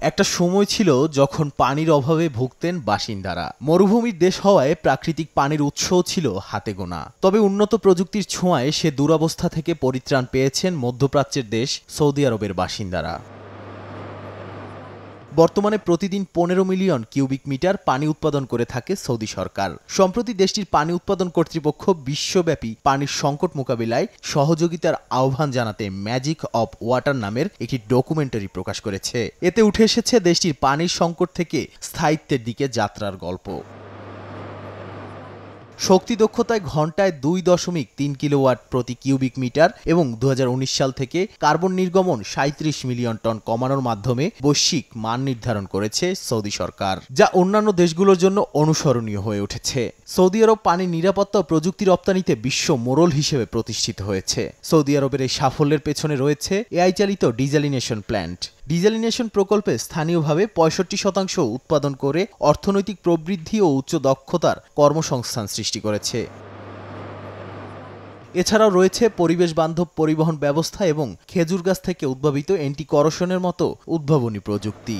একটা সময় ছিল যখন পানির অভাবে ভুগতেন বাসিন্দারা। মরুভূমির দেশ হওয়ায় প্রাকৃতিক পানির উৎসও ছিল হাতে গোনা। তবে উন্নত প্রযুক্তির ছোঁয়ায় সে দুরবস্থা থেকে পরিত্রাণ পেয়েছেন মধ্যপ্রাচ্যের দেশ সৌদি আরবের বাসিন্দারা। বর্তমানে প্রতিদিন ১৫ মিলিয়ন কিউবিক মিটার পানি উৎপাদন করে থাকে সৌদি সরকার। সম্প্রতি দেশটির পানি উৎপাদন কর্তৃপক্ষ বিশ্বব্যাপী পানির সংকট মোকাবিলায় সহযোগিতার আহ্বান জানাতে ম্যাজিক অব ওয়াটার নামের একটি ডকুমেন্টারি প্রকাশ করেছে। এতে উঠে এসেছে দেশটির পানির সংকট থেকে স্থায়িত্বের দিকে যাত্রার গল্প। শক্তি দক্ষতায় ঘন্টায় ২.৩ কিলোওয়াট প্রতি কিউবিক মিটার এবং ২০১৯ সাল থেকে কার্বন নির্গমন ৩৭ মিলিয়ন টন কমানোর মাধ্যমে বৈশ্বিক মান নির্ধারণ করেছে সৌদি সরকার, যা অন্যান্য দেশগুলোর জন্য অনুসরণীয় হয়ে উঠেছে। সৌদি আরব পানির নিরাপত্তা ও প্রযুক্তি রপ্তানিতে বিশ্ব মোড়ল হিসেবে প্রতিষ্ঠিত হয়েছে। সৌদি আরবের এই সাফল্যের পেছনে রয়েছে এআই চালিত ডিজালিনেশন প্ল্যান্ট। ডিজালিনেশন প্রকল্পে স্থানীয়ভাবে ৬৫% উৎপাদন করে অর্থনৈতিক প্রবৃদ্ধি ও উচ্চ দক্ষতার কর্মসংস্থান সৃষ্টি করেছে। এছাড়াও রয়েছে পরিবেশ বান্ধব পরিবহন ব্যবস্থা এবং খেজুর গাছ থেকে উদ্ভাবিত অ্যান্টি করশনের মতো উদ্ভাবনী প্রযুক্তি।